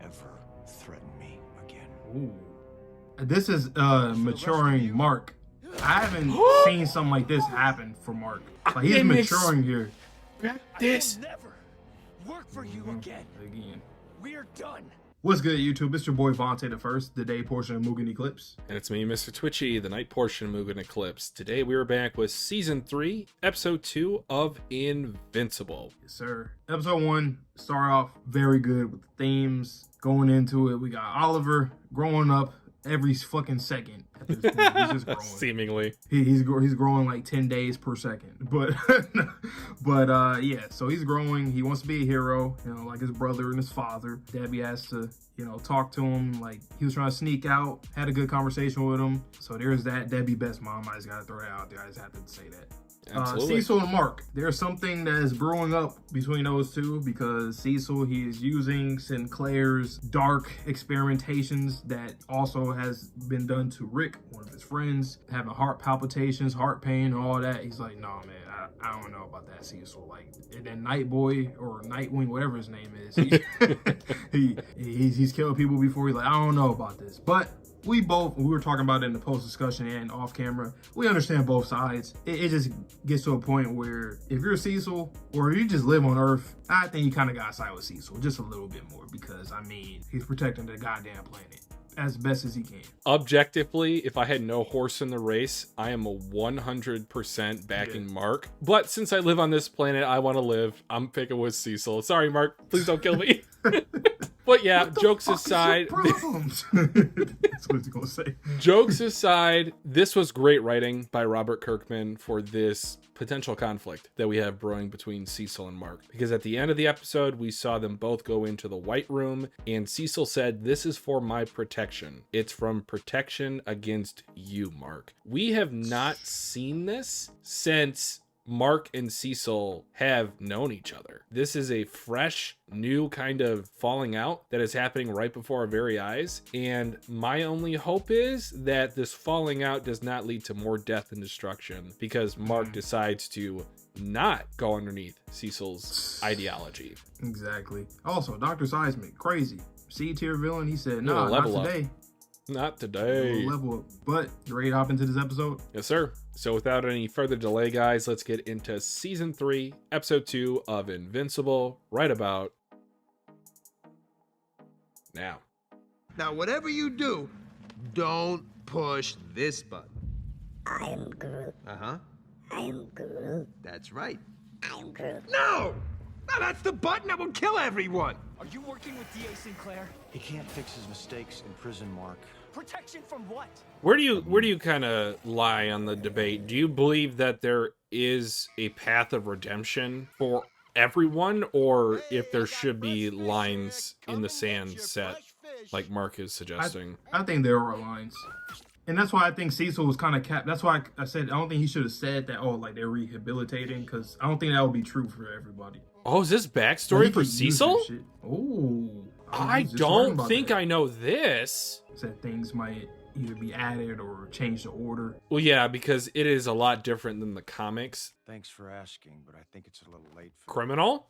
ever threaten me again. Ooh. This is maturing Mark. I haven't seen something like this happen for Mark. Like, he's maturing here. This I will never work for you again. We're done. What's good, YouTube? It's your boy Vontae the First, the day portion of Mugen Eclipse. And it's me, Mr. Twitchy, the night portion of Mugen Eclipse. Today we are back with Season 3, Episode 2 of Invincible. Yes, sir. Episode 1 start off very good with the themes. Going into it, we got Oliver growing up every fucking second at this point. He's just growing. Seemingly. He's growing like 10 days per second. But yeah, so he's growing. He wants to be a hero, you know, like his brother and his father. Debbie has to, you know, talk to him. Like, he was trying to sneak out, had a good conversation with him. So there's that. Debbie best mom. I just gotta throw that out there. I just have to say that. Cecil and Mark, there's something that is brewing up between those two, because Cecil, he is using Sinclair's dark experimentations that also has been done to Rick, one of his friends, having heart palpitations, heart pain, and all that. He's like, no, man, I don't know about that, Cecil. Like, and then Nightboy or Nightwing, whatever his name is, he's killed people before. He's like, I don't know about this. But we were talking about it in the post discussion and off camera. We understand both sides. It just gets to a point where if you're Cecil or you just live on Earth, I think you kind of got to side with Cecil just a little bit more, because I mean, he's protecting the goddamn planet as best as he can. Objectively, if I had no horse in the race, I am a 100% backing Mark. But since I live on this planet, I want to live. I'm picking with Cecil. Sorry, Mark. Please don't kill me. But yeah, jokes aside, that's what he's gonna say. Jokes aside, this was great writing by Robert Kirkman for this potential conflict that we have brewing between Cecil and Mark. Because at the end of the episode, we saw them both go into the White Room, and Cecil said, "This is for my protection. It's from protection against you, Mark." We have not seen this since Mark and Cecil have known each other. This is a fresh, new kind of falling out that is happening right before our very eyes. And my only hope is that this falling out does not lead to more death and destruction, because Mark decides to not go underneath Cecil's ideology. Exactly. Also, Dr. Seismic, crazy. C-tier villain, he said, nah, level not today. Not today. Level up. But you ready to hop into this episode? Yes, sir. So without any further delay, guys, let's get into Season 3, Episode 2 of Invincible right about now. Now, whatever you do, don't push this button. I am Groot. Uh-huh. I am Groot. That's right. I am Groot. No! No, that's the button that will kill everyone! Are you working with D.A. Sinclair? He can't fix his mistakes in prison, Mark. Protection from what? Where do you kind of lie on the debate? Do you believe that there is a path of redemption for everyone, or if there should be lines in the sand set like Mark is suggesting? I think there are lines. And that's why I think Cecil was kind of capped. That's why I said I don't think he should have said that, oh, like they're rehabilitating, because I don't think that would be true for everybody. Oh, is this backstory for Cecil? Oh, I don't think I know this. Said things might either be added or change the order. Well, yeah, because it is a lot different than the comics. Thanks for asking, but I think it's a little late for Criminal?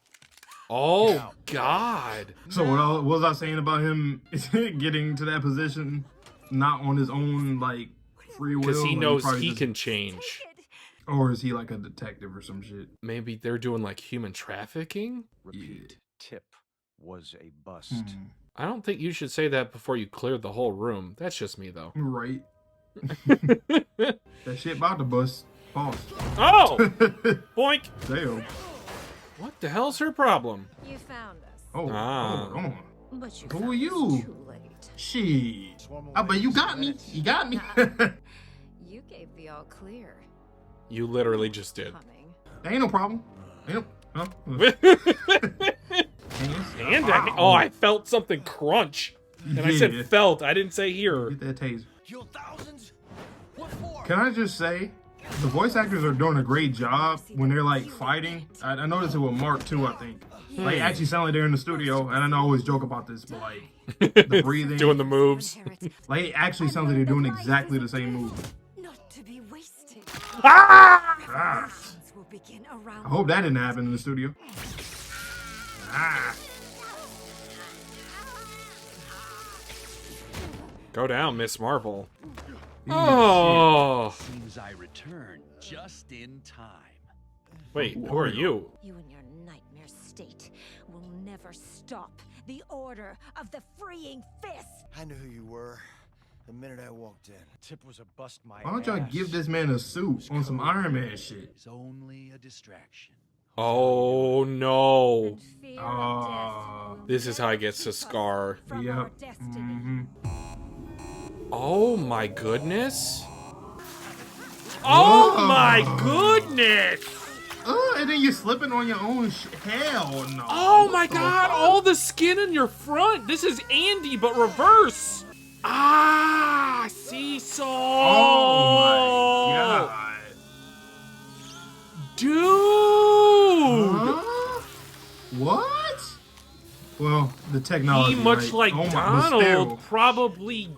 Oh, God. So what was I saying about him getting to that position, not on his own, like, free will? Because he like, knows he can change. Or is he like a detective or some shit? Maybe they're doing like human trafficking? Repeat. Tip was a bust. I don't think you should say that before you clear the whole room. That's just me, though. Right. That shit about to bust. Pause. Oh! Boink! Damn. What the hell's her problem? You found us. Oh, hold on. But you Who found are us you? too late. Shit. But you got me. You got me. You gave the all clear. You literally just did. Coming. Ain't no problem. Ain't no. And oh, I felt something crunch. And I said felt. I didn't say here. Get that taser. Kill thousands? What for? Can I just say, the voice actors are doing a great job when they're like fighting. I noticed it with Mark too, I think. Like, actually sound like they're in the studio, and I know I always joke about this, but like the breathing, doing the moves. Like, it actually sounds like they're doing exactly the same move. Not to be wasted. Ah! Will begin around I hope that didn't happen in the studio. Ah! Go down, Miss Marvel. Yeah, Oh. Seems I returned just in time. Wait, who are you? You and your nightmare state will never stop the order of the freeing fist. I knew who you were the minute I walked in. Tip was a bust my Why don't y'all ass. give this man a suit on some Iron Man shit? It's only a distraction. Oh no. And fear of death will This is how I get never to keep us Scar. from Yep. our destiny. Mhm. Oh my goodness. Oh Whoa. my goodness. And then you're slipping on your own hell no. Oh my What the god, fuck? all the skin in your front. This is Andy, but reverse. Ah, Cecil. Oh my god. Dude. Huh? What? Well, the technology. He, much right? like Oh my- but Donald, still. probably.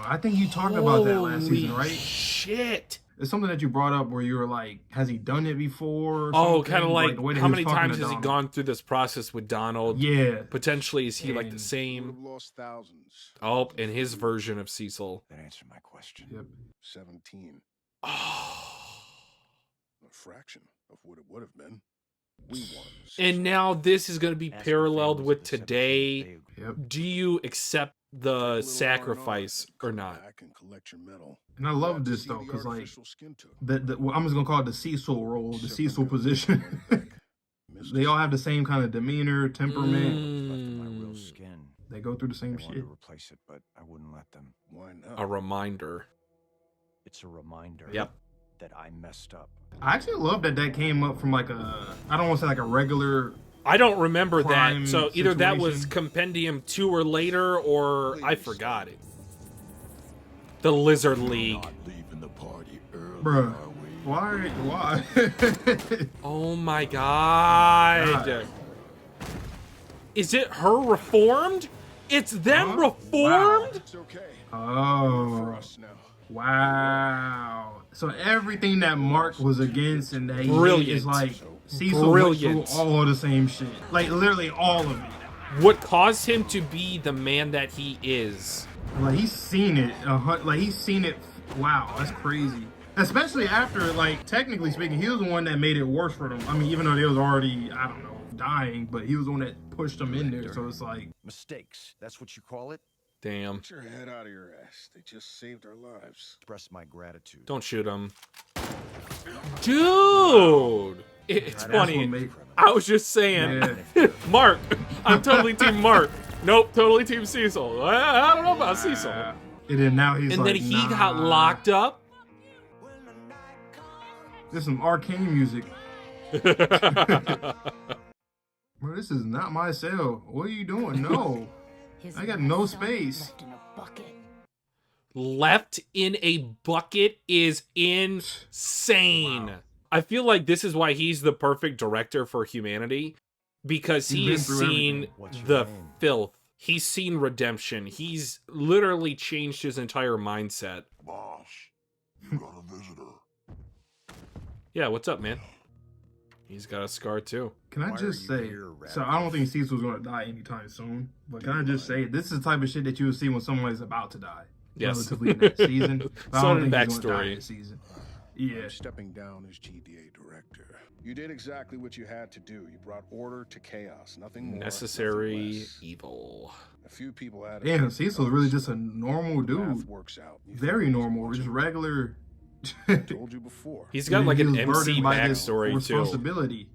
I think you talked about that last Holy season, right? Shit. It's something that you brought up where you were like, has he done it before? Or Oh, something? kind of like the way that how he was many talking times to has he Donald. gone through this process with Donald? Yeah. Potentially, is he like the And- same? Lost thousands. Oh, in his version of Cecil. That answered my question. Yep. 17. Oh. A fraction of what it would have been. We won. And now this is going to be Ask paralleled if with families of the today. 17th Yep. Do you accept the sacrifice or not? Back and collect your medal. And I love Glad to this see though, the because like artificial skin tone. well, I'm just gonna call it the Cecil role, the Ship Cecil them position. Missed They all us. have the same kind of demeanor, temperament. Left of my real Mm, skin. They go through the They same wanted shit. to replace it, but I wouldn't let them. Why not? a reminder. It's a reminder. Yep. That I messed up. I actually love that came up from like I don't want to say like a regular. I don't remember that. Crime So either that was situation. Compendium 2 or later, or I forgot it. The Lizard League. Not leaving the party early, Bruh. are we? Why? Oh my god. God. Is it her reformed? It's them Huh? reformed? It's okay. For Oh. us now. Wow. So everything that Mark was against and that he Brilliant. is like Cecil Brilliant. went through all of the same shit. Like literally all of it. What caused him to be the man that he is? Like he's seen it. Like he's seen it. Wow, that's crazy. Especially after, like, technically speaking, he was the one that made it worse for them. I mean, even though they was already, I don't know, dying, but he was the one that pushed them in there. So it's like, Mistakes. That's what you call it? Damn. Get your head out of your ass. They just saved our lives. Express my gratitude. Don't shoot him. Dude! It's that's funny. what made- I was just saying, yeah. Mark. I'm totally team Mark. Nope, totally team Cecil. I don't know about Cecil. And then now he's And like, then he nah. got locked up. There's some arcane music. Bro, this is not my cell. What are you doing? No. His I got no last son space. left in a bucket. Left in a bucket is insane. Wow. I feel like this is why he's the perfect director for humanity, because He's he been has through seen everything. What's your the name? filth. He's seen redemption. He's literally changed his entire mindset. Boss, you got a visitor. Yeah, what's up, man? He's got a scar too. Can I Why just are you say, here, so I don't think Cecil's going to die anytime soon, but can I just say, this is the type of shit that you would see when someone is about to die. Yes. Relatively in that season. But I Sort don't of think he's gonna die backstory. this season. Yeah. I'm stepping down as GDA director. You did exactly what you had to do. You brought order to chaos. Nothing more. Necessary nothing less. evil. A few people had. Damn, Cecil's really just a normal The math dude. works out. You Very think normal, it's just watching. regular. I told you before. He's got like He an was MC burdened by this backstory too. responsibility.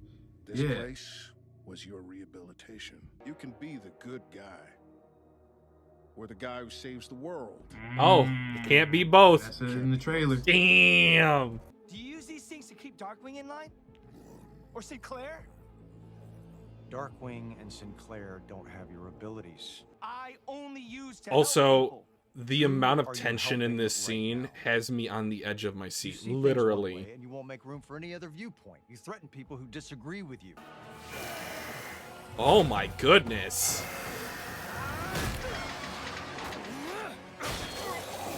This Yeah. place was your rehabilitation. You can be the good guy. Or the guy who saves the world. Oh, it can't be both. That's it in the trailer. Damn. Do you use these things to keep Darkwing in line? Or Sinclair? Darkwing and Sinclair don't have your abilities. I only use to Also, help people. the amount of Are you tension in helping this right scene now? has me on the edge of my You seat. see things one Literally. way and you won't make room for any other viewpoint. You threaten people who disagree with you. Oh my goodness.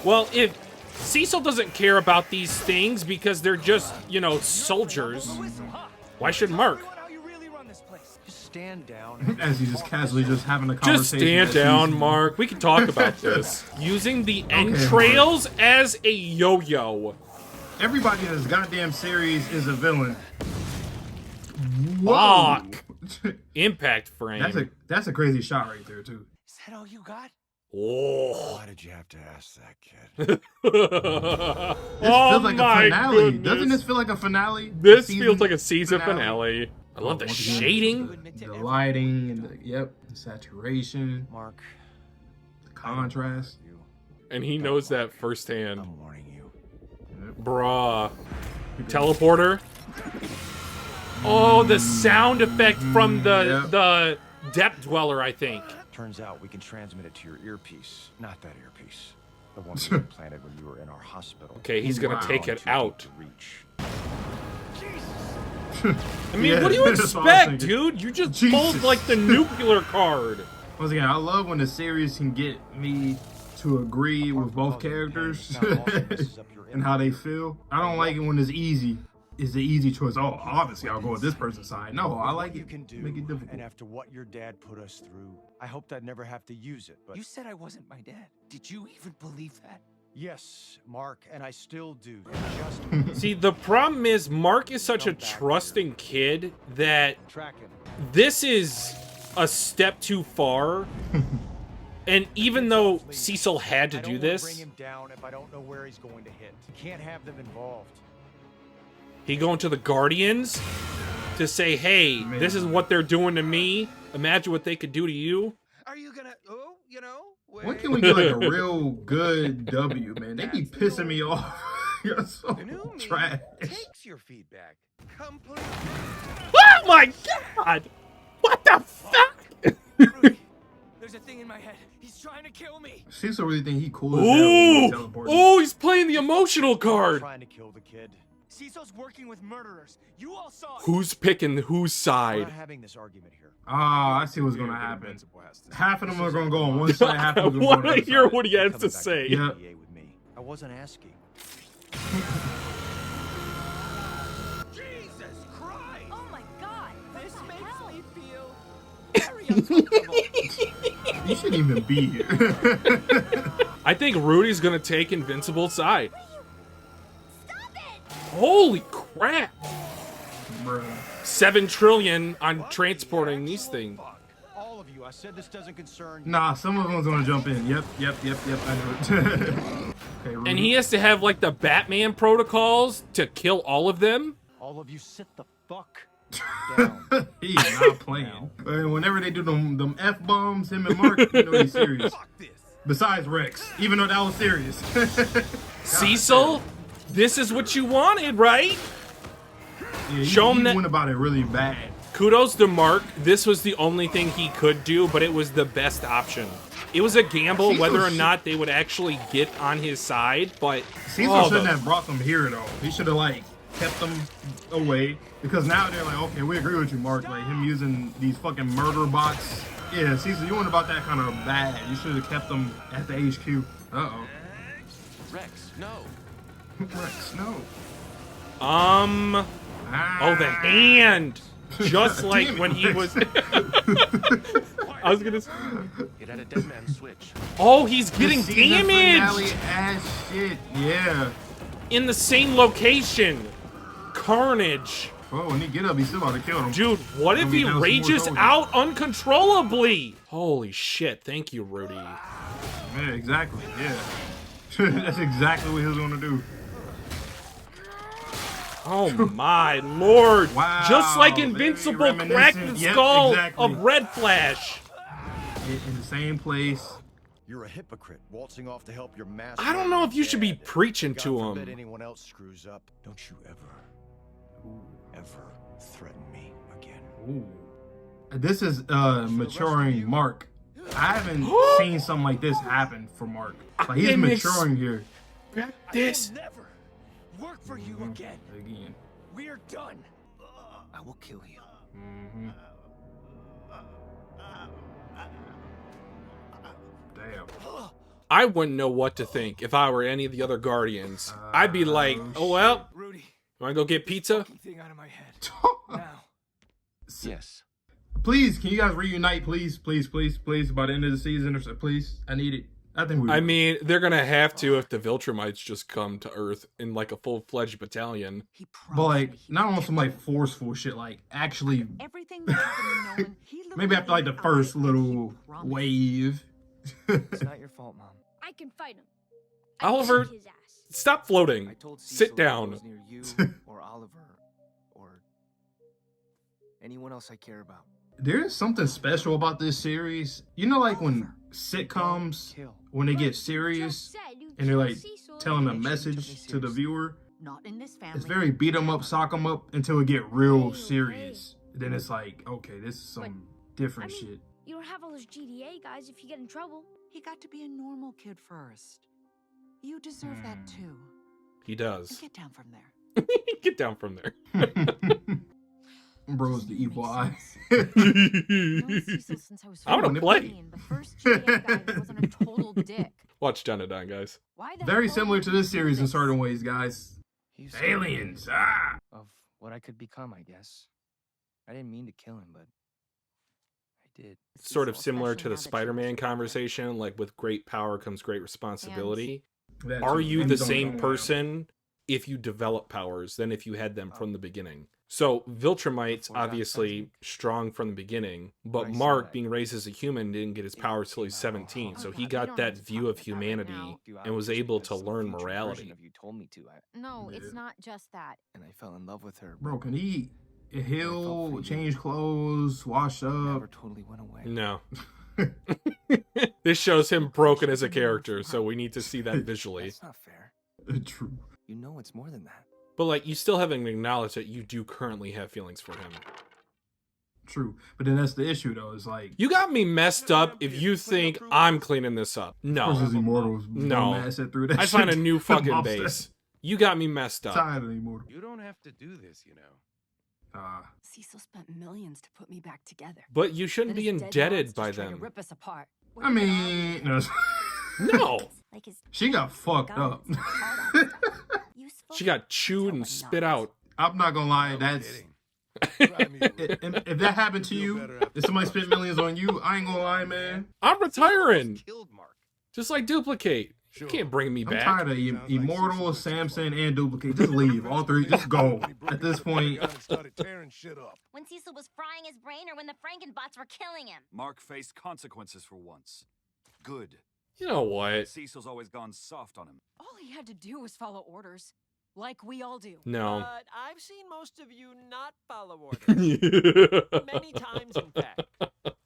Well, if Cecil doesn't care about these things because they're just, you know, soldiers, The whistle, huh? why should Mark? Everyone how you really run this place. Just stand down. As he's just casually just having a Just conversation. stand down, Mark. We can talk about this. Using the entrails as a yo-yo. Everybody in this goddamn series is a villain. Whoa. Fuck. Impact frame. That's a crazy shot right there too. Is that all you got? Oh. Why did you have to ask that, kid? This feels like a finale. Goodness. Doesn't this feel like a finale? This Season feels like a season finale. I love the Once again, shading. the lighting, and the saturation, Mark, the contrast. And he knows that firsthand. I'm warning you. Bruh. Teleporter. Oh, the sound effect from the depth dweller, I think. Turns out we can transmit it to your earpiece. Not that earpiece. The one we implanted when you were in our hospital. Okay, he's gonna take it out. To reach. I mean, what do you that's what I was expect, thinking. dude? You just Jesus. pulled like the nuclear card. Once again, I love when the series can get me to agree with both characters and how they feel. I don't like it when it's easy. It's the easy choice. Oh, obviously I'll go with this person's side. No, I like You it. can do, Make it difficult. and after what your dad put us through, I hoped I'd never have to use it. But You said I wasn't my dad. Did you even believe that? yes, Mark, and I still do. Just See, the problem is Mark is such a trusting kid that track him. this is a step too far. And even though Cecil had to I don't do wanna this, bring him down if I don't know where he's going to hit. You can't have them involved. he going to the Guardians to say, hey, this is what they're doing to me. Imagine what they could do to you. Are you gonna, When can we get like a real good W, man? They be pissing me off. You're so trash. takes your feedback. Complete. Oh my god! What the fuck? Rudy, there's a thing in my head. He's trying to kill me. Cecil really think he cool as hell when he Ooh! teleported. Oh, he's playing the emotional card. Trying to kill the kid. Cecil's working with murderers. You all saw it. Who's picking whose We're side? not having this argument here. Ah, I see what's gonna happen. Half of them are gonna go on one side, half I of them are gonna want go on to the hear other side. what he has to Coming back say. Yeah. the PA with me. I wasn't asking. Jesus Christ! Oh my god! What This the makes hell? me feel very uncomfortable. You shouldn't even be here. I think Rudy's gonna take Invincible's side. Stop it! Holy crap! Bruh. 7 trillion on transporting these things. All of you, I said this doesn't concern you. Nah, some of them's gonna jump in. Yep, I know it. Okay, And he has to have like the Batman protocols to kill all of them. All of you sit the fuck down. He is not playing. And whenever they do them F-bombs, him and Mark, you know he's serious. Besides Rex, even though that was serious. Cecil, this is what you wanted, right? Yeah, Show him he that- went about it really bad. Kudos to Mark. This was the only thing he could do, but it was the best option. It was a gamble Cecil whether or should- not they would actually get on his side, but Cecil oh, shouldn't the- have brought them here though. He should have like kept them away because now they're like, okay, we agree with you, Mark. Like him using these fucking murder bots. Yeah, Cecil, you went about that kind of bad. You should have kept them at the HQ. Uh-oh. Rex, no. Rex, no. oh, the hand. Just like Damn it, when he Rex. was. I was gonna. It had a dead man switch. Oh, he's getting The season finale damaged ass shit. Yeah. in the same location. Carnage. Oh, when he get up, he's still about to kill him. Dude, what if he That was some more rages soldiers. out uncontrollably? Holy shit, thank you, Rudy. Yeah, exactly. Yeah. That's exactly what he was gonna do. Oh my lord. Wow, Just like very Invincible cracked the reminiscent. Yep, skull exactly. of Red Flash. In the same place. You're a hypocrite, waltzing off to help your master. I don't know if you should be dead. preaching God to forbid him. anyone else screws up. Don't you ever threaten me again. Ooh. This is maturing Mark. I haven't seen something like this happen for Mark. Like he's It makes- maturing here. This. I will never work for you again. Again. We are done. I will kill you. Damn. I wouldn't know what to think if I were any of the other Guardians. I'd be like, oh well, Rudy, wanna go get pizza? fucking thing out of my head. Now. Yes. Please, can you guys reunite? Please, please, please, please, by the end of the season or so. Please, I need it. I think we will. I mean, they're gonna have to if the Viltrumites just come to Earth in like a full-fledged battalion. But like, not on some like forceful shit. Like actually, Everything that happened to Nolan, he looked maybe after like the first little wave. It's not your fault, Mom. I can fight him. Oliver, Kick his ass. stop floating. I told Cecil Sit if I down. was near you or Oliver or anyone else I care about. There's something special about this series. You know, like when sitcoms, Kill. when they get Just serious said you and they're killed like Cecil. telling a Make sure you took me message to the seriously. viewer. Not in this family. It's very beat 'em up, sock 'em up until it get real Hey, serious. Then it's like, okay, this is some different I mean, shit. You don't have all those GDA guys if you get in trouble. He got to be a normal kid first. You deserve that too. He does. Get down from there. Get down from there. Bro's the evil eye. Known Cecil since I was I wanna 14. play. The first GDA guy that wasn't a total dick. Watch Dandadan, guys. Why the Very hell similar would to you this do series in this? certain ways, guys. He scared me Aliens, ah! of what I could become, I guess. I didn't mean to kill him, but I did. Sort of Cecil, similar especially to the now that you Spider-Man live conversation, like with great power comes great responsibility. That Are too. you And the don't same know. person if you develop powers than if you had them from the beginning? So Viltrumites Before God obviously sends me. strong from the beginning, but I saw Mark that. being raised as a human didn't get his powers till he's 17, so he got that view of humanity and was able to learn morality. If you told me to, No, it's Yeah. not just that. and I fell in love with her. Bro, but can he felt heal, for you. change clothes, wash it never up? totally went away. No. This shows him broken as a character, so we need to see that visually. That's not fair. True. You know it's more than that. But like, you still haven't acknowledged that you do currently have feelings for him. True. But then that's the issue, though. It's like, You got me messed up if you think I'm cleaning this up. versus No. Immortals. No. Mad set through that I find a shit. new fucking I'm upset. base. You got me messed up. Tired of Immortal. You don't have to do this, you know. Cecil spent millions to put me back together. But you shouldn't Then be his dead indebted moms by just tried to them. rip us apart. I mean, no, No. Like his she got fucked up. guns, all that stuff. Useful. She got chewed and spit out. I'm not gonna lie. No That's kidding. Try me a little. if that happened to you, if somebody spent millions on you, I ain't gonna lie, man. I'm retiring. Killed Mark. Just like Duplicate. You can't bring me I'm back. tired of Immortal, Samson, and Duplicate. Just leave. All three. Just go. At this point, Started tearing shit up. When Cecil was frying his brain or when the Frankenbots were killing him. Mark faced consequences for once. Good. You know what? Cecil's always gone soft on him. All he had to do was follow orders. Like we all do. No. But I've seen most of you not follow orders. Many times, in fact.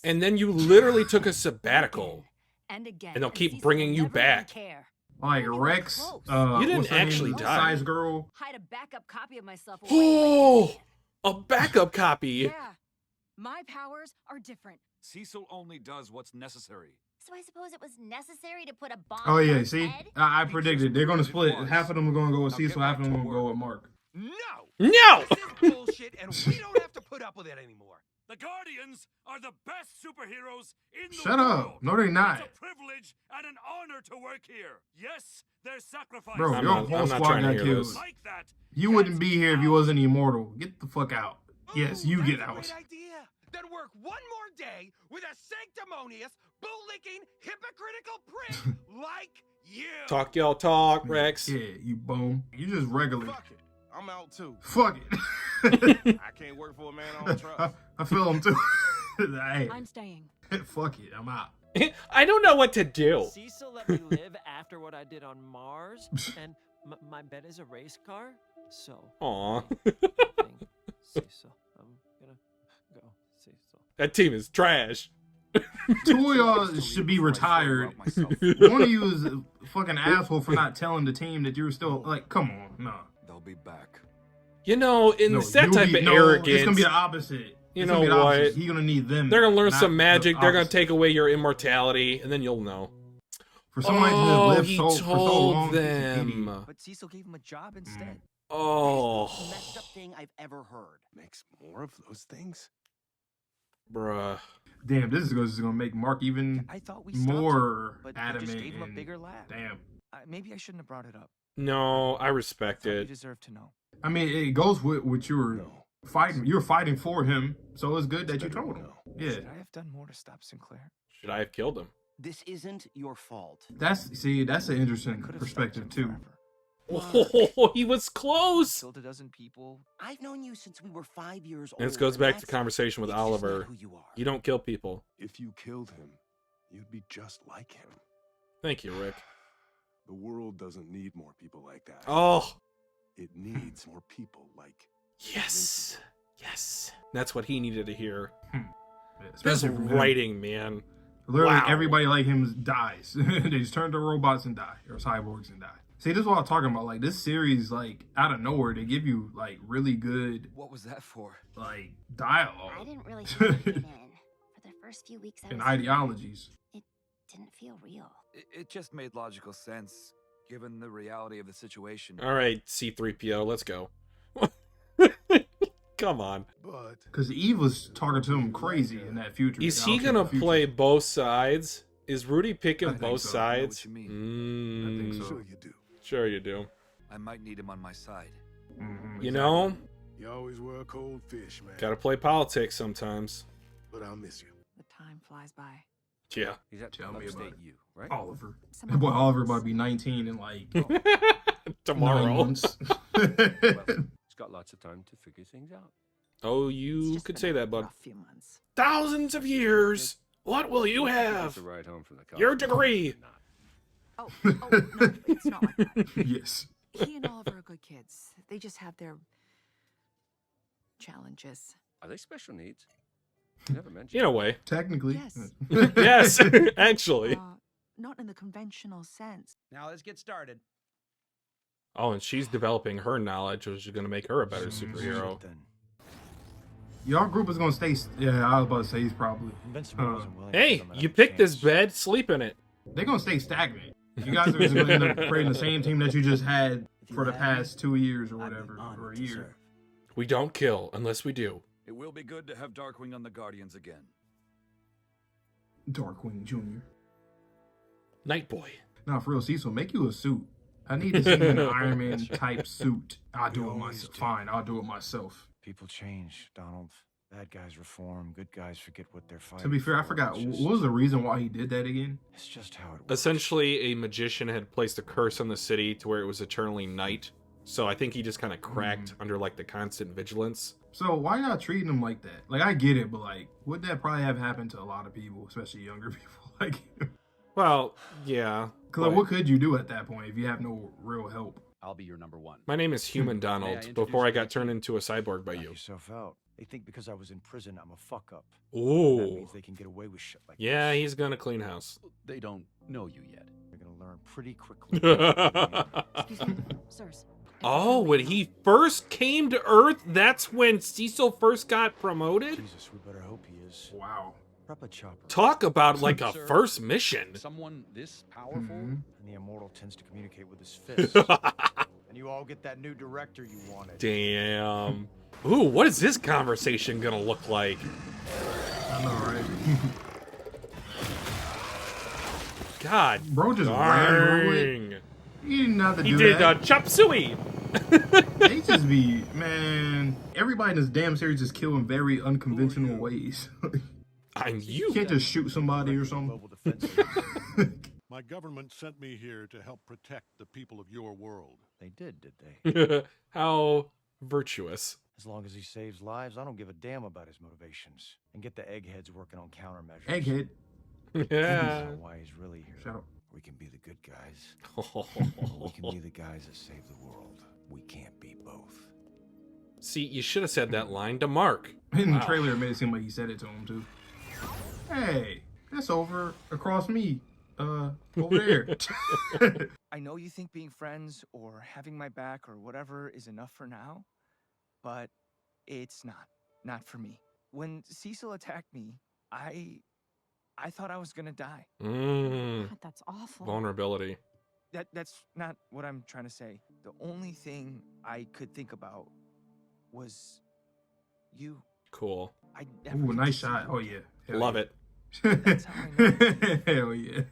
And then you literally took a sabbatical. And again. And they'll keep Cecil bringing will you never back. even care. like Not even Rex. close. You didn't what's her name? actually The die. Size girl. Hide a backup copy of myself. away. Oh, a backup copy. Yeah. My powers are different. Cecil only does what's necessary. So I suppose it was necessary to put a bomb Oh in yeah, Mark's see, head? I predicted they're gonna split. It was. Half of them are gonna go with Now Cecil, get half of them back are to gonna go work. with Mark. No! No. This is bullshit, and we don't have to put up with it anymore. The Guardians are the best superheroes in the Shut world. up! No, they're not, It's a privilege and an honor to work here. Yes, their sacrifice. bro. I'm Your not- whole I'm not squad trying to got hear killed. this. Like that. You wouldn't be here if you wasn't immortal. Get the fuck out. Yes, Ooh, you that's get a out. Great idea. Then work one more day with a sanctimonious, bull-licking, hypocritical prick like you. Talk y'all talk, Rex. Yeah, you bum. You just regular. Fuck it. I'm out too. Fuck it. I can't work for a man I don't trust. I feel him too. Hey, I'm staying. fuck it. I'm out. I don't know what to do. Cecil let me live after what I did on Mars, and my bed is a race car. So, Aw. I think Cecil, I'm gonna go, Cecil. That team is trash. Two of y'all should be retired. One of you is a fucking asshole for not telling the team that you're still like. Come on, no. They'll be back. You know, in No, that you'll type be- of no, arrogance, It's gonna be the opposite. You It's know gonna be the opposite. what? He's gonna need them. they're gonna learn not some the magic. They're gonna opposite. take away your immortality, and then you'll know. For somebody to Oh, live he so, for so told long. he's an idiot. them. But Cecil gave him a job instead. Oh, Messed up thing I've ever heard. Makes more of those things. bruh. Damn, this is gonna make Mark even I thought we stopped more him, but they adamant. just gave him a and- bigger laugh. Damn. Maybe I shouldn't have brought it up. No, I respect Thought you it. deserve to know. I mean, it goes with what you were No. fighting. You were fighting for him, so it's good that you told him. No. Yeah. Should I have done more to stop Sinclair? Should I have killed him? This isn't your fault. That's an interesting perspective too. Oh, he was close. Killed a dozen people. I've known you since we were 5 years old. And this goes back to the that's- conversation with it's just Oliver. not who you are. You don't kill people. If you killed him, you'd be just like him. Thank you, Rick. The world doesn't need more people like that. Oh, It needs more people like yes. Yes. That's what he needed to hear. Yeah, This especially from him. writing, man. Literally, Wow. everybody like him dies. They just turn to robots and die, or cyborgs and die. See, this is what I'm talking about. Like, this series, like, out of nowhere, they give you, like, really good, What was that for? like, dialogue. I didn't really feel it in. For the first few weeks I and was here, ideologies. it didn't feel real. It just made logical sense, given the reality of the situation. All right, C-3PO, let's go. Come on. But Because Eve was talking to him crazy in that future. Is that he alternate gonna future. play both sides? Is Rudy picking think both so. I know sides? what you mean. I think so. sure you do. Sure you do. I might need him on my side. Mhm, You exactly. know, You always were a cold fish, man. gotta play politics sometimes. But I'll miss you. The time flies by. Yeah. He's at Tell me about upstate it. you, right? Oliver. Some That boy of us- Oliver about to be 19 in like 9 Tomorrow. months. He's got lots of time to figure things out. Oh, It's you just could been say a that, bud. rough few months. Thousands of years. What will you It's have? a ride home from the college. Your degree. Oh, no, it's not like that. Yes. He and Oliver are good kids. They just have their challenges. Are they special needs? You never mentioned. In a way. Technically. Yes. Yes, actually. Not in the conventional sense. Now let's get started. Oh, and she's developing her knowledge, which is going to make her a better superhero. Y'all group is gonna stay. Yeah, I was about to say he's probably. Invincible wasn't willing to Hey, give them you another picked this chance. bed, sleep in it. They're gonna stay stagnant. You guys are just gonna end up creating the same team that you just had for the past 2 years or whatever, or a year. We don't kill unless we do. It will be good to have Darkwing on the Guardians again. Darkwing Jr. Night Boy. Now, for real, Cecil, make you a suit. I need to see you in an Iron Man type suit. I'll do it myself. Fine, I'll do it myself. People change, Donald. Bad guys reform. Good guys forget what they're fighting. To be fair, I for. forgot. It's What was the reason why he did that again? It's just how it works. Essentially, a magician had placed a curse on the city to where it was eternally night. So I think he just kind of cracked under like the constant vigilance. So why not treating him like that? Like, I get it, but like, would that probably have happened to a lot of people, especially younger people? Like, Well, yeah. cause like, what could you do at that point if you have no real help? I'll be your number one. My name is Human Donald before I got turned into a cyborg by Knock you. yourself out. They think because I was in prison, I'm a fuck up. Ooh. That means they can get away with shit like Yeah, this. he's gonna clean house. They don't know you yet. They're gonna learn pretty quickly. Excuse me, sirs. Oh, when he first came to Earth, that's when Cecil first got promoted? Jesus, we better hope he is. Wow. Prep a chopper. Talk about like a Sir, first mission. Someone this powerful? And the immortal tends to communicate with his fist. And you all get that new director you wanted. Damn. Ooh, what is this conversation gonna look like? I know, right? God, Bro just ran through it. dang. He didn't have to He do did that. chop suey. They just be, man. Everybody in this damn series is killing very unconventional ways. I'm You you. can't just shoot somebody or something. Global defense. My government sent me here to help protect the people of your world. They did they? How virtuous. As long as he saves lives, I don't give a damn about his motivations. And get the eggheads working on countermeasures. Egghead. That's Yeah. not why he's really here. Shout out. We can be the good guys. We can be the guys that save the world. We can't be both. See, you should have said that line to Mark. In the Wow. trailer, it made it seem like he said it to him too. Hey, that's over across me. Over there. I know you think being friends or having my back or whatever is enough for now, but it's not. Not for me. When Cecil attacked me, I thought I was gonna die. God, that's awful. Vulnerability. That's not what I'm trying to say. The only thing I could think about was you. Cool. I never Ooh, get nice to see shot. you. Oh yeah. Hell Love yeah. it. That's how I know. Hell yeah.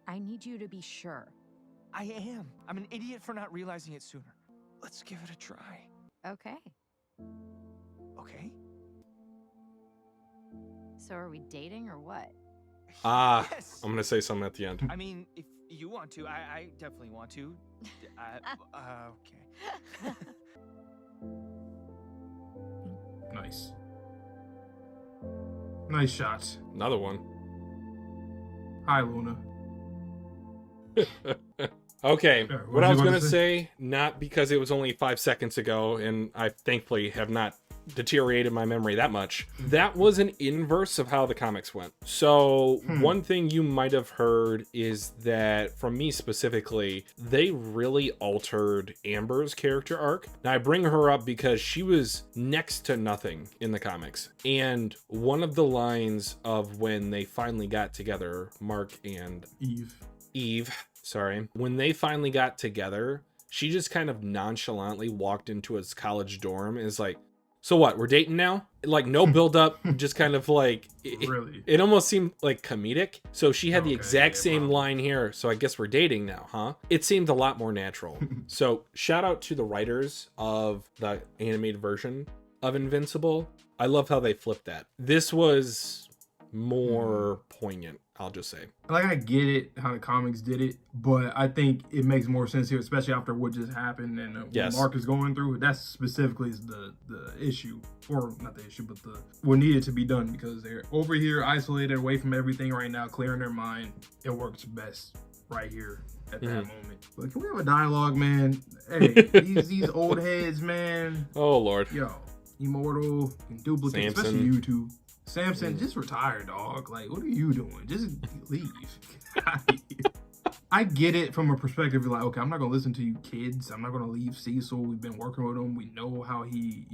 I need you to be sure. I am. I'm an idiot for not realizing it sooner. Let's give it a try. Okay. Okay? So are we dating or what? Yes. I'm gonna say something at the end. I mean, if you want to, I definitely want to. Okay. Nice. Nice shots. Another one. Hi, Luna. Okay, What what I was you going gonna to say, not because it was only 5 seconds ago, and I thankfully have not deteriorated my memory that much. That was an inverse of how the comics went. So one thing you might have heard is that, from me specifically, they really altered Amber's character arc. Now I bring her up because she was next to nothing in the comics. And one of the lines of when they finally got together, Mark and Eve, sorry, when they finally got together, she just kind of nonchalantly walked into his college dorm and is like, so what, we're dating now? Like, no build up, just kind of like, it almost seemed like comedic. So she had the exact same line here. So I guess we're dating now, huh? It seemed a lot more natural. So shout out to the writers of the animated version of Invincible. I love how they flipped that. This was more poignant, I'll just say. Like, I get it, how the comics did it, but I think it makes more sense here, especially after what just happened and what Mark is going through. That's specifically the issue, or not the issue, but what needed to be done, because they're over here isolated away from everything right now, clearing their mind. It works best right here at that moment. But can we have a dialogue, man? Hey, these old heads, man. Oh, Lord. Yo, Immortal, and Duplicate, Samson. especially you two. Samson, just retire, dog. Like, what are you doing? Just leave. I get it from a perspective of like, okay, I'm not gonna listen to you kids. I'm not gonna leave Cecil. We've been working with him. We know how he,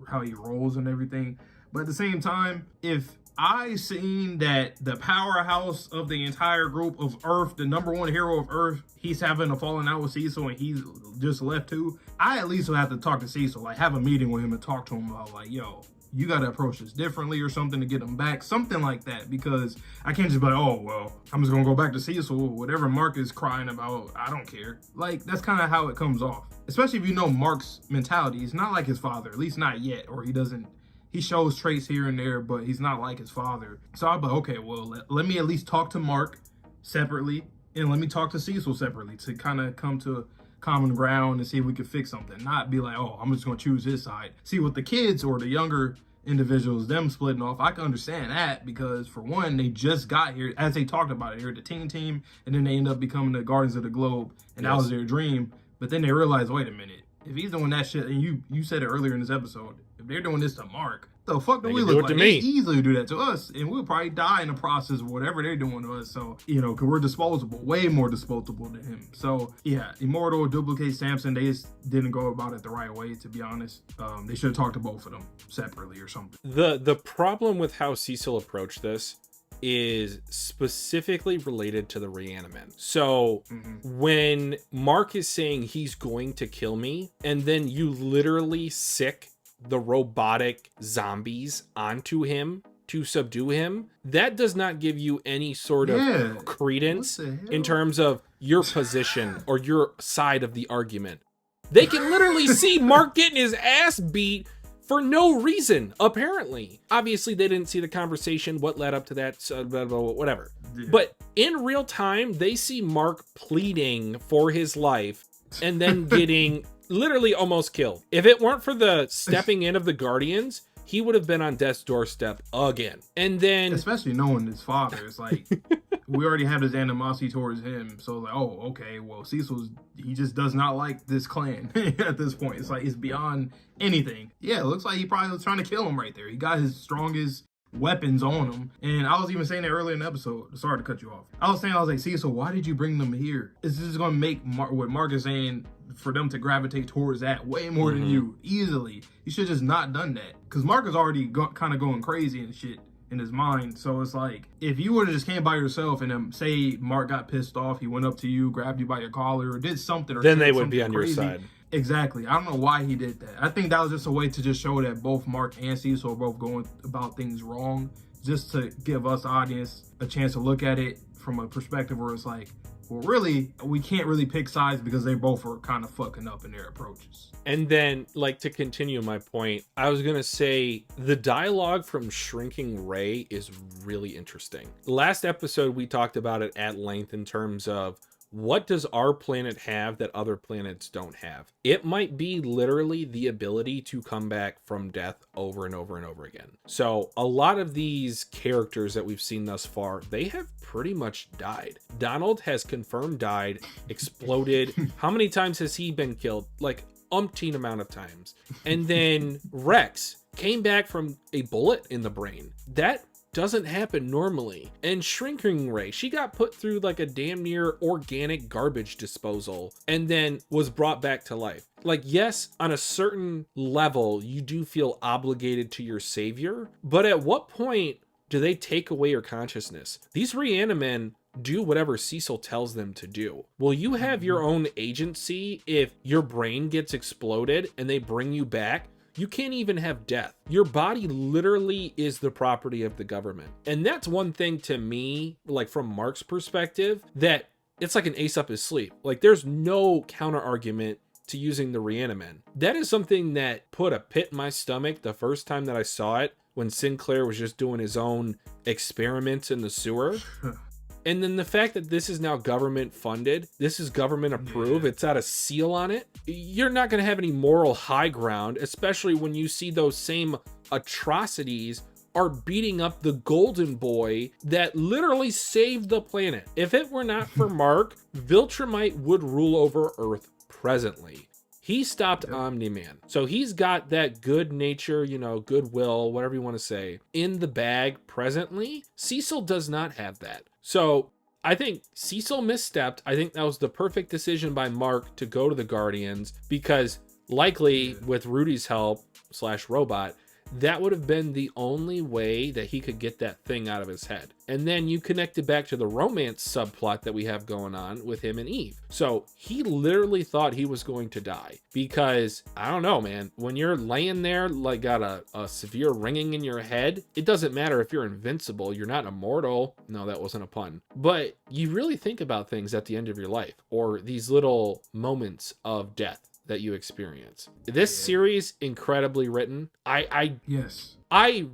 how he rolls and everything. But at the same time, if I seen that the powerhouse of the entire group of Earth, the #1 hero of Earth, he's having a falling out with Cecil and he's just left too, I at least will have to talk to Cecil, like have a meeting with him and talk to him about like, yo, you got to approach this differently or something to get him back, something like that, because I can't just be like, oh, well, I'm just going to go back to Cecil, whatever Mark is crying about, I don't care. Like, that's kind of how it comes off, especially if you know Mark's mentality. He's not like his father, at least not yet, or he shows traits here and there, but he's not like his father. So I'm like, okay, well, let me at least talk to Mark separately, and let me talk to Cecil separately to kind of come to common ground and see if we can fix something. Not be like, oh, I'm just going to choose his side. See, with the kids or the younger individuals, them splitting off, I can understand that, because for one, they just got here, as they talked about it, here the team, and then they end up becoming the Guardians of the Globe, and that was their dream. But then they realized, wait a minute, if he's doing that shit, and you said it earlier in this episode, if they're doing this to Mark, the fuck do we look like? They easily do that to us, and we'll probably die in the process of whatever they're doing to us. So, because we're disposable, way more disposable than him. So, yeah, Immortal, Duplicate, Samson, they just didn't go about it the right way, to be honest. They should have talked to both of them separately or something. The problem with how Cecil approached this is specifically related to the reanimate. So when Mark is saying he's going to kill me, and then you literally sick the robotic zombies onto him to subdue him, that does not give you any sort of credence in terms of your position or your side of the argument. They can literally see Mark getting his ass beat for no reason, apparently. Obviously, they didn't see the conversation, what led up to that, whatever. But in real time, they see Mark pleading for his life and then getting literally almost killed. If it weren't for the stepping in of the Guardians, he would have been on death's doorstep again. And then, especially knowing his father, it's like, we already have this animosity towards him. So like, oh, okay, well, he just does not like this clan at this point. It's like, it's beyond anything. Yeah, it looks like he probably was trying to kill him right there. He got his strongest weapons on him. And I was even saying that earlier in the episode. Sorry to cut you off. I was like, Cecil, why did you bring them here? Is this going to make what Mark is saying, for them to gravitate towards that way more than you, easily? You should just not done that, because Mark is already kind of going crazy and shit in his mind. So it's like, if you would have just came by yourself and say Mark got pissed off, he went up to you, grabbed you by your collar, or did something, or then they would be on your side. Exactly. I don't know why he did that. I think that was just a way to just show that both Mark and Cecil are both going about things wrong, just to give us audience a chance to look at it from a perspective where it's like, well, really, we can't really pick sides because they both are kind of fucking up in their approaches. And then, like, to continue my point, I was gonna say the dialogue from Shrinking Ray is really interesting. Last episode, we talked about it at length in terms of what does our planet have that other planets don't have? It might be literally the ability to come back from death over and over and over again. So a lot of these characters that we've seen thus far, they have pretty much died. Donald has confirmed died, exploded. How many times has he been killed? Like umpteen amount of times. And then Rex came back from a bullet in the brain. That doesn't happen normally. And Shrinking Ray, she got put through like a damn near organic garbage disposal and then was brought back to life. Like, yes, on a certain level, you do feel obligated to your savior, but at what point do they take away your consciousness? These Reanimen do whatever Cecil tells them to do. Will you have your own agency if your brain gets exploded and they bring you back? You can't even have death. Your body literally is the property of the government. And that's one thing to me, like from Mark's perspective, that it's like an ace up his sleeve. Like there's no counter argument to using the Reanimen. That is something that put a pit in my stomach the first time that I saw it, when Sinclair was just doing his own experiments in the sewer. And then the fact that this is now government funded, this is government approved, it's got a seal on it. You're not going to have any moral high ground, especially when you see those same atrocities are beating up the golden boy that literally saved the planet. If it were not for Mark, Viltrumite would rule over Earth presently. He stopped Omni-Man. So he's got that good nature, you know, goodwill, whatever you want to say, in the bag presently. Cecil does not have that. So I think Cecil misstepped. I think that was the perfect decision by Mark to go to the Guardians, because likely with Rudy's help / robot, that would have been the only way that he could get that thing out of his head. And then you connect it back to the romance subplot that we have going on with him and Eve. So he literally thought he was going to die because, I don't know, man, when you're laying there like got a severe ringing in your head, it doesn't matter if you're invincible, you're not immortal. No, that wasn't a pun. But you really think about things at the end of your life, or these little moments of death that you experience. This series, incredibly written. I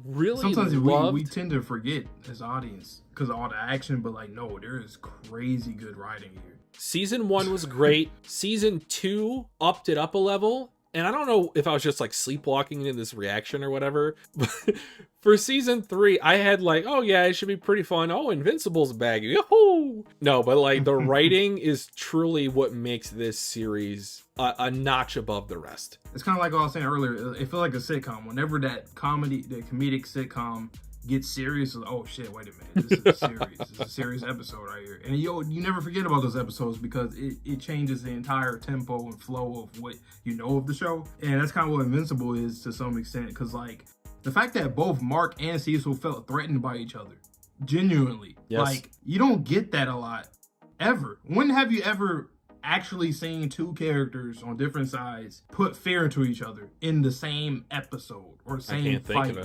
really sometimes loved... we tend to forget as audience because of all the action, but like, no, there is crazy good writing here. Season 1 was great. Season 2 upped it up a level. And I don't know if I was just like sleepwalking into this reaction or whatever, but for season 3, I had like, oh yeah, it should be pretty fun. Oh, Invincible's back. Yahoo! No, but like the writing is truly what makes this series a notch above the rest. It's kind of like what I was saying earlier. It feels like a sitcom. Whenever that comedic sitcom gets serious, like, oh shit, wait a minute, this is a series. This is a serious episode right here. And you never forget about those episodes because it changes the entire tempo and flow of what you know of the show. And that's kind of what Invincible is to some extent, because like the fact that both Mark and Cecil felt threatened by each other, genuinely. Yes. Like, you don't get that a lot, ever. When have you ever actually seen two characters on different sides put fear into each other in the same episode or the same fight?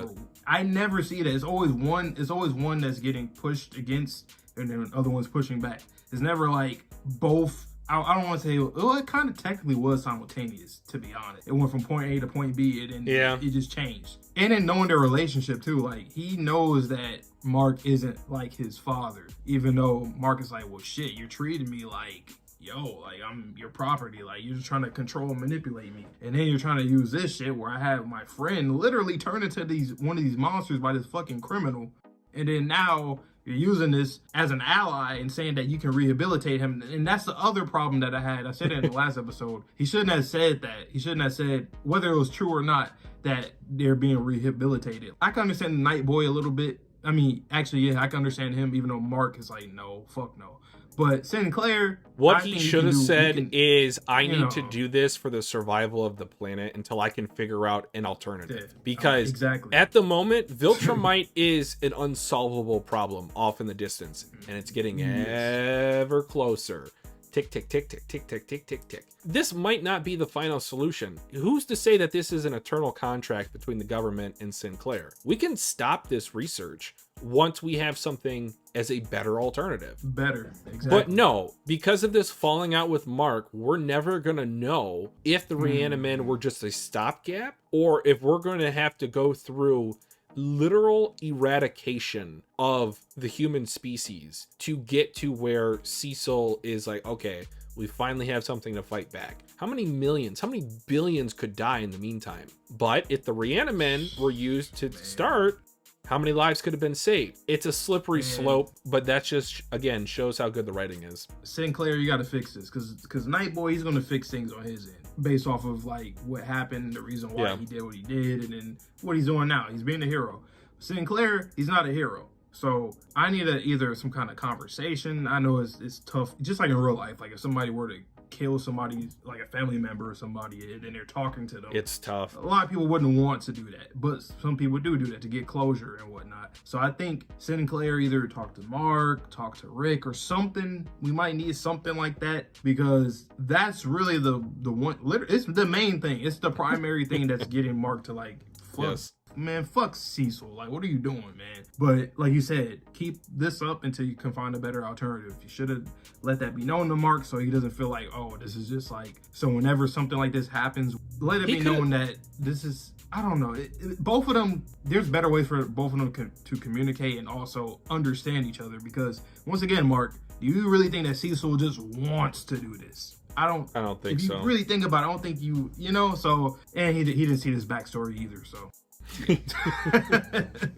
I never see that. It's always one that's getting pushed against and then the other one's pushing back. It's never like both. I don't want to say, well, it kind of technically was simultaneous, to be honest. It went from point A to point B, and then it just changed. And then knowing their relationship too, like he knows that Mark isn't like his father, even though Mark is like, well shit, you're treating me like, yo, like I'm your property, like you're just trying to control and manipulate me. And then you're trying to use this shit where I have my friend literally turn into one of these monsters by this fucking criminal. And then now you're using this as an ally and saying that you can rehabilitate him. And that's the other problem that I had. I said it in the last episode. He shouldn't have said that. He shouldn't have said, whether it was true or not, that they're being rehabilitated. I can understand the Night Boy a little bit. I mean, actually, yeah, I can understand him, even though Mark is like, no, fuck no. But Sinclair, what he should have said is, I need to do this for the survival of the planet until I can figure out an alternative. Because at the moment, Viltrumite is an unsolvable problem off in the distance, and it's getting ever closer. Tick, tick, tick, tick, tick, tick, tick, tick, tick. This might not be the final solution. Who's to say that this is an eternal contract between the government and Sinclair? We can stop this research once we have something as a better alternative. Better, exactly. But no, because of this falling out with Mark, we're never going to know if the Reanimen were just a stopgap or if we're going to have to go through literal eradication of the human species to get to where Cecil is like, okay, we finally have something to fight back. How many millions, how many billions could die in the meantime? But if the Reanimen were used to start, how many lives could have been saved? It's a slippery slope, but that just, again, shows how good the writing is. Sinclair, you got to fix this because Nightboy, he's going to fix things on his end based off of like what happened, the reason why he did what he did, and then what he's doing now. He's being a hero. Sinclair, he's not a hero. So I need either some kind of conversation. I know it's tough, just like in real life. Like if somebody were to kill somebody, like a family member or somebody, and they're talking to them, it's tough. A lot of people wouldn't want to do that, but some people do that to get closure and whatnot. So I think Sinclair either talk to Mark, talk to Rick, or something. We might need something like that because that's really the one. It's the main thing. It's the primary thing that's getting Mark to like fuck. Man, fuck Cecil. Like, what are you doing, man? But like you said, keep this up until you can find a better alternative. You should have let that be known to Mark so he doesn't feel like, oh, this is just like, so whenever something like this happens, let it be known that this is, I don't know. Both of them, there's better ways for both of them to communicate and also understand each other because once again, Mark, do you really think that Cecil just wants to do this? I don't think so. If you really think about it, I don't think you know, so, and he didn't see this backstory either, so.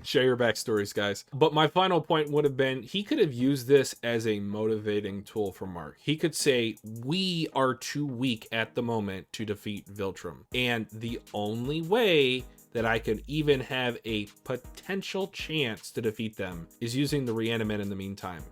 Share your backstories, guys. But my final point would have been he could have used this as a motivating tool for Mark. He could say, we are too weak at the moment to defeat Viltrum, and the only way that I could even have a potential chance to defeat them is using the Reanimen in the meantime.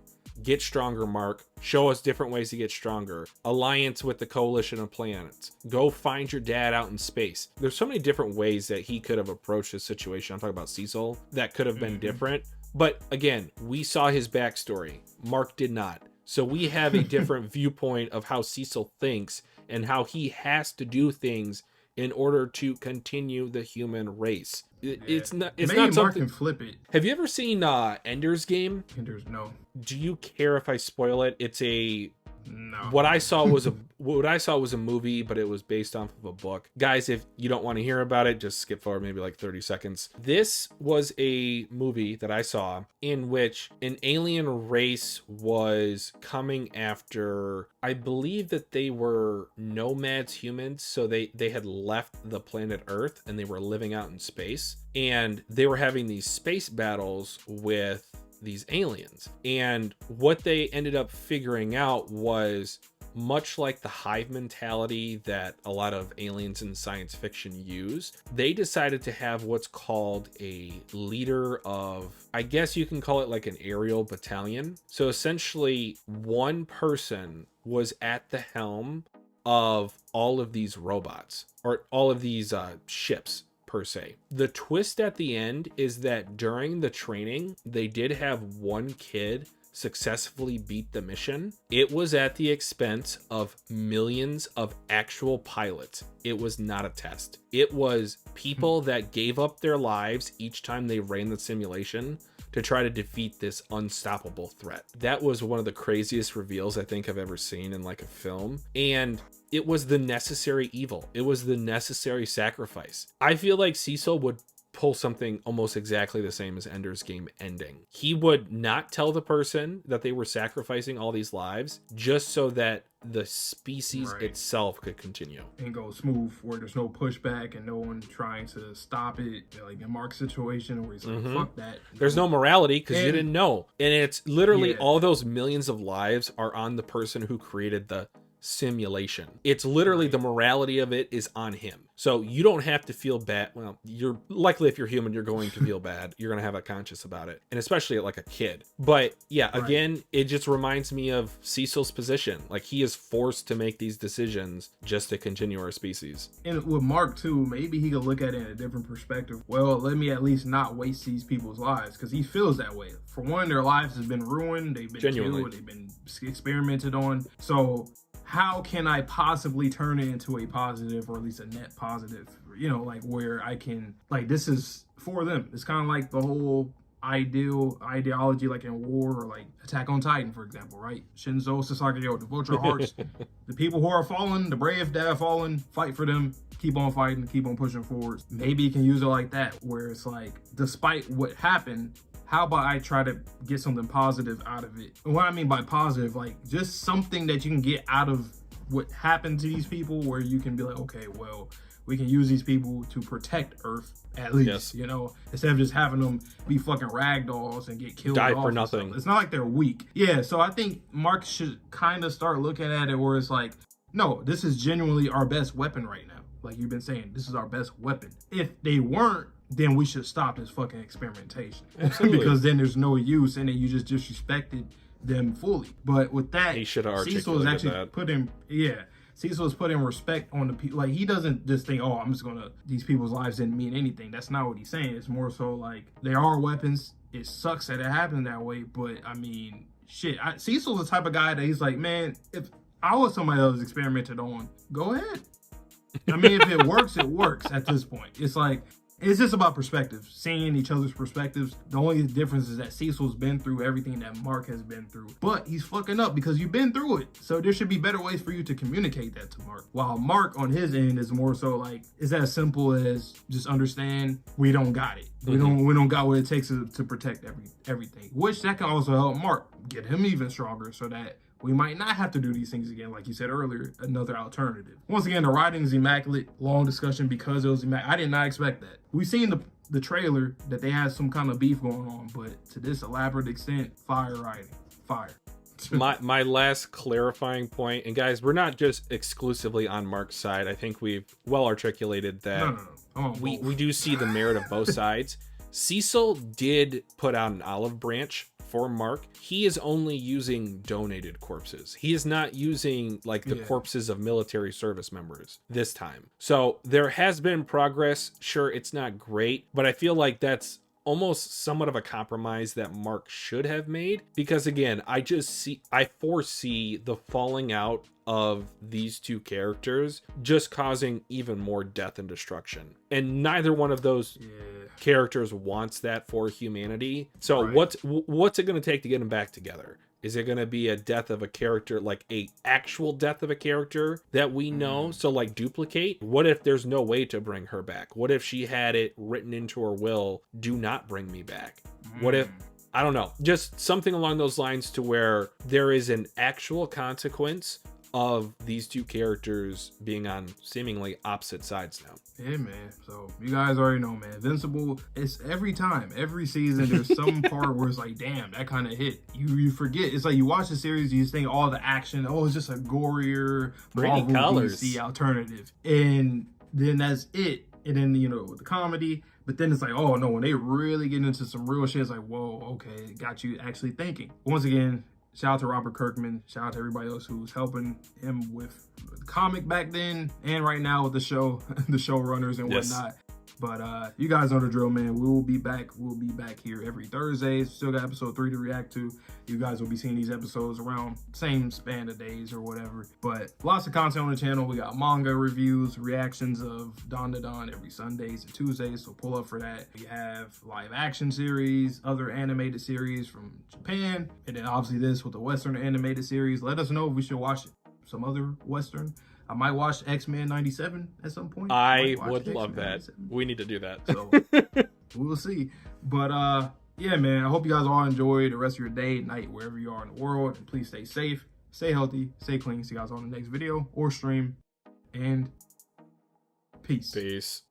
Get stronger, Mark. Show us different ways to get stronger. Alliance with the coalition of planets. Go find your dad out in space. There's so many different ways that he could have approached this situation. I'm talking about Cecil. That could have been different. But again, we saw his backstory. Mark did not. So we have a different viewpoint of how Cecil thinks and how he has to do things in order to continue the human race. It's not Mark something. Can flip it. Have you ever seen Ender's Game? Ender's, no. Do you care if I spoil it? It's a no. What I saw was a movie, but it was based off of a book. Guys, if you don't want to hear about it, just skip forward maybe like 30 seconds. This was a movie that I saw in which an alien race was coming after, I believe that they were nomads humans, so they had left the planet Earth and they were living out in space, and they were having these space battles with these aliens. And what they ended up figuring out was, much like the hive mentality that a lot of aliens in science fiction use, they decided to have what's called a leader of, I guess you can call it like an aerial battalion. So essentially one person was at the helm of all of these robots, or all of these ships per se. The twist at the end is that during the training, they did have one kid successfully beat the mission. It was at the expense of millions of actual pilots. It was not a test. It was people that gave up their lives each time they ran the simulation to try to defeat this unstoppable threat. That was one of the craziest reveals I think I've ever seen in like a film. And it was the necessary evil. It was the necessary sacrifice. I feel like Cecil would pull something almost exactly the same as Ender's Game ending. He would not tell the person that they were sacrificing all these lives just so that the species itself could continue and go smooth, where there's no pushback and no one trying to stop it, like in Mark's situation where he's like, fuck that. There's no morality because you didn't know. And it's literally all those millions of lives are on the person who created the simulation. It's literally the morality of it is on him. So you don't have to feel bad. Well, you're likely, if you're human, you're going to feel bad. You're going to have a conscience about it. And especially like a kid. But yeah, again, it just reminds me of Cecil's position. Like he is forced to make these decisions just to continue our species. And with Mark too, maybe he could look at it in a different perspective. Well, let me at least not waste these people's lives, because he feels that way. For one, their lives has been ruined. They've been killed. They've been experimented on. So how can I possibly turn it into a positive, or at least a net positive? You know, like where I can, like, this is for them. It's kind of like the whole ideology, like in war, or like Attack on Titan, for example, right? Shinzo Sasageo, devote your hearts. The people who are fallen, the brave that have fallen, fight for them. Keep on fighting, keep on pushing forward. Maybe you can use it like that, where it's like, despite what happened, how about I try to get something positive out of it? And what I mean by positive, like just something that you can get out of what happened to these people, where you can be like, okay, well, we can use these people to protect Earth, at least, you know, instead of just having them be fucking ragdolls and get killed. Die for nothing. It's not like they're weak. Yeah, so I think Mark should kind of start looking at it where it's like, no, this is genuinely our best weapon right now. Like you've been saying, this is our best weapon. If they weren't, then we should stop this fucking experimentation. Because then there's no use, and then you just disrespected them fully. But with that, he should have Cecil is actually putting, Cecil is putting respect on the people. Like, he doesn't just think, oh, I'm just gonna, these people's lives didn't mean anything. That's not what he's saying. It's more so like, they are weapons. It sucks that it happened that way, but I mean, shit. Cecil's the type of guy that he's like, man, if I was somebody that was experimented on, go ahead. I mean, if it works, it works at this point. It's like, it's just about perspectives, seeing each other's perspectives. The only difference is that Cecil's been through everything that Mark has been through, but he's fucking up because you've been through it. So there should be better ways for you to communicate that to Mark. While Mark on his end is more so like, it's as simple as just understand we don't got it. We don't got what it takes to protect everything. Which that can also help Mark get him even stronger, so that we might not have to do these things again. Like you said earlier, another alternative. Once again, the writing is immaculate. Long discussion because it was immaculate. I did not expect that. We've seen the trailer that they had some kind of beef going on, but to this elaborate extent, fire writing. Fire. my last clarifying point, and guys, we're not just exclusively on Mark's side. I think we've well articulated that we do see the merit of both sides. Cecil did put out an olive branch for Mark. He is only using donated corpses. He is not using like the corpses of military service members this time. So there has been progress. Sure, it's not great, but I feel like that's almost somewhat of a compromise that Mark should have made, because again, I foresee the falling out of these two characters just causing even more death and destruction, and neither one of those characters wants that for humanity. So what's it going to take to get them back together? Is it going to be a death of a character, like a actual death of a character that we know? So like duplicate? What if there's no way to bring her back? What if she had it written into her will, do not bring me back? What if, I don't know, just something along those lines to where there is an actual consequence of these two characters being on seemingly opposite sides now. Yeah, man. So you guys already know, man. Invincible, it's every season there's some part where it's like, damn, that kind of hit. You forget. It's like you watch the series, you just think all the action, it's just a gorier, pretty colors, DC alternative. And then that's it. And then, with the comedy, but then it's like, oh no, when they really get into some real shit, it's like, whoa, okay, it got you actually thinking. Once again, shout out to Robert Kirkman. Shout out to everybody else who's helping him with the comic back then and right now with the show, the showrunners and whatnot. But you guys know the drill, man. We will be back. We'll be back here every Thursday. Still got episode 3 to react to. You guys will be seeing these episodes around same span of days or whatever. But lots of content on the channel. We got manga reviews, reactions of Dandadan every Sundays and Tuesdays. So pull up for that. We have live action series, other animated series from Japan, and then obviously this with the Western animated series. Let us know if we should watch some other Western. I might watch X-Men 97 at some point. I would love that. We need to do that. So we'll see. But yeah, man, I hope you guys all enjoy the rest of your day, night, wherever you are in the world. And please stay safe, stay healthy, stay clean. See you guys on the next video or stream. And peace. Peace.